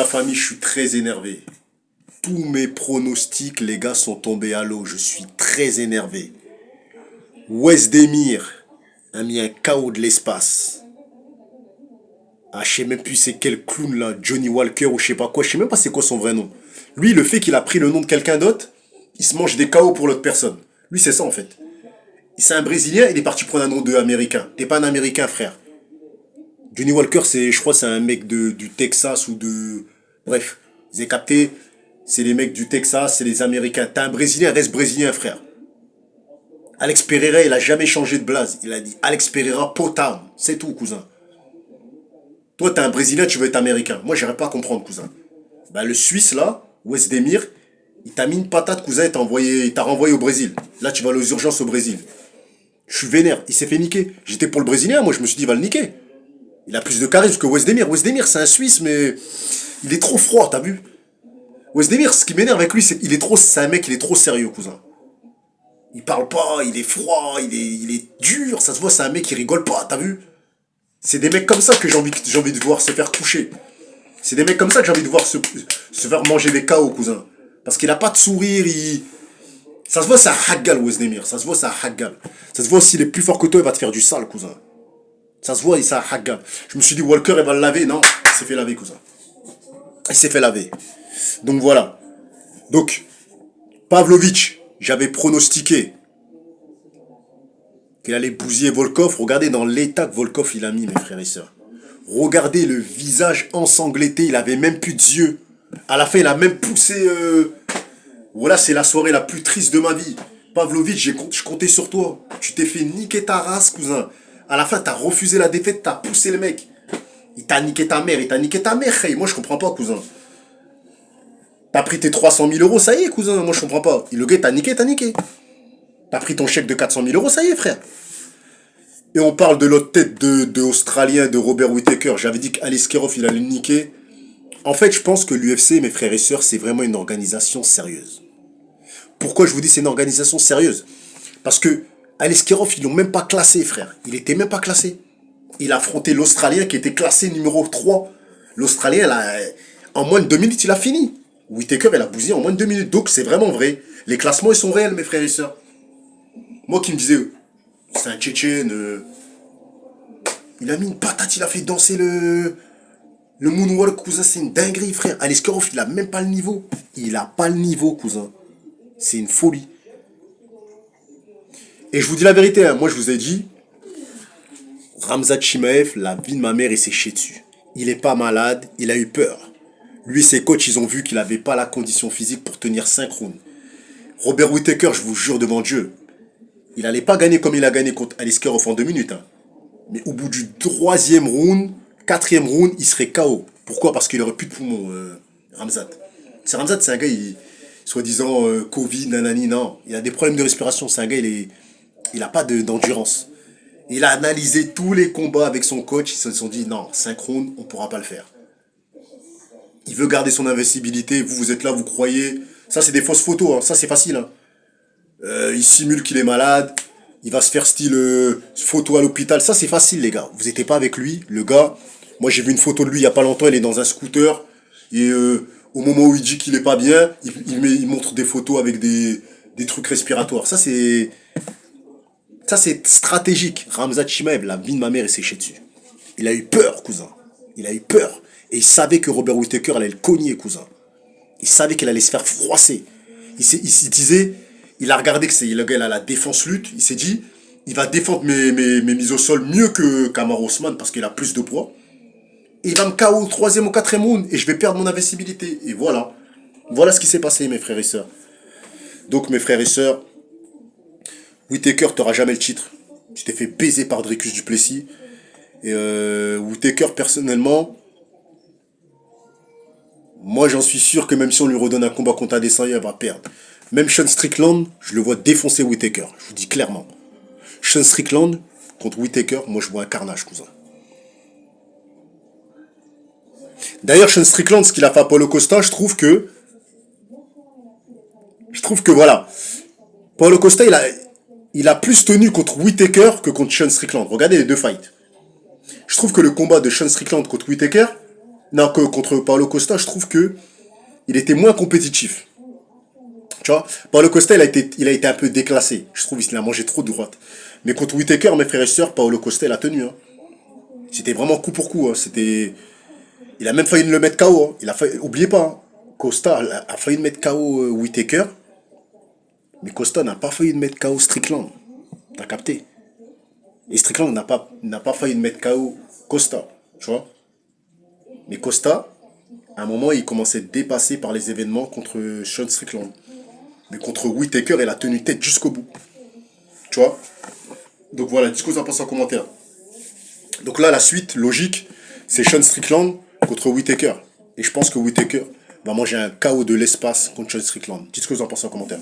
Ma famille, je suis très énervé. Tous mes pronostics, les gars, sont tombés à l'eau. Je suis très énervé. Wesdemir a mis un KO de l'espace. Ah, je sais même plus c'est quel clown là, Johnny Walker ou je sais pas quoi. Je sais même pas c'est quoi son vrai nom. Lui, le fait qu'il a pris le nom de quelqu'un d'autre, il se mange des KO pour l'autre personne. Lui, c'est ça en fait. C'est un Brésilien, il est parti prendre un nom de Américain. T'es pas un Américain, frère. Johnny Walker, c'est, je crois, c'est un mec du Texas ou de. Bref, vous avez capté. C'est les mecs du Texas, c'est les Américains. T'es un Brésilien, reste Brésilien, frère. Alex Pereira, il a jamais changé de blase. Il a dit Alex Pereira, Potam. C'est tout, cousin. Toi, t'es un Brésilien, tu veux être Américain. Moi, j'arrive pas à comprendre, cousin. Bah, le Suisse, là, Wesdemir, il t'a mis une patate, cousin, il t'a renvoyé au Brésil. Là, tu vas aux urgences au Brésil. Je suis vénère, il s'est fait niquer. J'étais pour le Brésilien, moi, je me suis dit, il va le niquer. Il a plus de charisme que Wesdemir. Wesdemir, c'est un Suisse, mais il est trop froid, t'as vu? Wesdemir, ce qui m'énerve avec lui, c'est qu'il est trop, c'est un mec, il est trop sérieux, cousin. Il parle pas, il est froid, il est dur, ça se voit, c'est un mec qui rigole pas, t'as vu? C'est des mecs comme ça que j'ai envie de voir se faire coucher. C'est des mecs comme ça que j'ai envie de voir se faire manger des KO, cousin. Parce qu'il a pas de sourire, ça se voit, c'est un haggal, Wesdemir. Ça se voit, c'est un haggal. Ça se voit, s'il est plus fort que toi, il va te faire du sale, cousin. Ça se voit, c'est un haggal. Je me suis dit, Walker, il va le laver. Non, il s'est fait laver, cousin. Il s'est fait laver. Donc voilà. Donc, Pavlovich, j'avais pronostiqué qu'il allait bousiller Volkov. Regardez dans l'état que Volkov il a mis, mes frères et sœurs. Regardez le visage ensanglanté, il avait même plus d'yeux. À la fin, il a même poussé. Voilà, c'est la soirée la plus triste de ma vie. Pavlovich, je comptais sur toi. Tu t'es fait niquer ta race, cousin. À la fin, t'as refusé la défaite, t'as poussé le mec. Il t'a niqué ta mère, il t'a niqué ta mère, hey. Moi, je comprends pas, cousin. T'as pris tes 300 000 euros, ça y est, cousin. Moi, je comprends pas. Le gars, t'as niqué, t'as niqué. T'as pris ton chèque de 400 000 euros, ça y est, frère. Et on parle de l'autre tête de Australien, de Robert Whittaker. J'avais dit qu'Aliskerov, il allait le niquer. En fait, je pense que l'UFC, mes frères et sœurs, c'est vraiment une organisation sérieuse. Pourquoi je vous dis c'est une organisation sérieuse? Parce que Aliskerov, ils l'ont même pas classé, frère. Il était même pas classé. Il a affronté l'Australien qui était classé numéro 3. L'Australien, en moins de 2 minutes, il a fini. Whittaker, il a bousillé en moins de 2 minutes. Donc, c'est vraiment vrai. Les classements, ils sont réels, mes frères et sœurs. Moi qui me disais, c'est un Tchétchène. Il a mis une patate, il a fait danser le moonwalk, cousin. C'est une dinguerie, frère. Aliskerov, il a même pas le niveau. Il a pas le niveau, cousin. C'est une folie. Et je vous dis la vérité, hein, moi je vous ai dit, Ramzat Chimaev, la vie de ma mère, il s'est chié dessus. Il est pas malade, il a eu peur. Lui et ses coachs, ils ont vu qu'il avait pas la condition physique pour tenir 5 rounds. Robert Whittaker, je vous jure devant Dieu, il allait pas gagner comme il a gagné contre Aliskerov en 2 minutes. Hein. Mais au bout du 3e round, 4e round, il serait KO. Pourquoi? Parce qu'il aurait plus de poumons, Ramzat. Ramzat, c'est un gars, soi-disant Covid, nanani, non. Il a des problèmes de respiration. C'est un gars, il a pas d'endurance. Il a analysé tous les combats avec son coach. Ils se sont dit, non, 5 rounds, on pourra pas le faire. Il veut garder son invincibilité. Vous êtes là, vous croyez. Ça, c'est des fausses photos. Hein. Ça, c'est facile. Hein. Il simule qu'il est malade. Il va se faire style photo à l'hôpital. Ça, c'est facile, les gars. Vous n'étiez pas avec lui. Le gars, moi, j'ai vu une photo de lui il y a pas longtemps. Il est dans un scooter. Et au moment où il dit qu'il est pas bien, il montre des photos avec des trucs respiratoires. Ça, c'est stratégique. Ramzat Chimaev, la vie de ma mère, il s'est chié dessus. Il a eu peur, cousin. Il a eu peur. Et il savait que Robert Whittaker allait le cogner, cousin. Il savait qu'il allait se faire froisser. Il se disait, il a regardé que c'est le gars, il a la défense lutte. Il s'est dit, il va défendre mes mises au sol mieux que Kamaru Usman parce qu'il a plus de poids. Et il va me KO au 3e ou 4e round et je vais perdre mon invincibilité. Et voilà. Voilà ce qui s'est passé, mes frères et sœurs. Donc, mes frères et sœurs, Whittaker, t'auras jamais le titre. Tu t'es fait baiser par Dricus Duplessis. Et Whittaker, personnellement, moi j'en suis sûr que même si on lui redonne un combat contre Adesanya, il va perdre. Même Sean Strickland, je le vois défoncer Whittaker. Je vous dis clairement. Sean Strickland contre Whittaker, moi je vois un carnage, cousin. D'ailleurs, Sean Strickland, ce qu'il a fait à Paulo Costa, je trouve que voilà. Paulo Costa, il a plus tenu contre Whittaker que contre Sean Strickland. Regardez les deux fights. Je trouve que le combat de Sean Strickland contre Whittaker, Non, que contre Paulo Costa, je trouve que il était moins compétitif. Tu vois, Paulo Costa, il a été un peu déclassé. Je trouve qu'il a mangé trop de droite. Mais contre Whittaker, mes frères et sœurs, Paulo Costa, il a tenu. Hein. C'était vraiment coup pour coup. Hein. Il a même failli le mettre KO. Hein. Oubliez pas, hein. Costa a failli mettre KO Whittaker, mais Costa n'a pas failli mettre KO Strickland. T'as capté? Et Strickland n'a pas failli mettre KO Costa. Tu vois? Mais Costa, à un moment, il commençait à être dépassé par les événements contre Sean Strickland. Mais contre Whittaker, il a tenu tête jusqu'au bout. Tu vois? Donc voilà, dis ce que vous en pensez en commentaire. Donc là, la suite logique, c'est Sean Strickland contre Whittaker. Et je pense que Whittaker va manger un KO de l'espace contre Sean Strickland. Dites ce que vous en pensez en commentaire.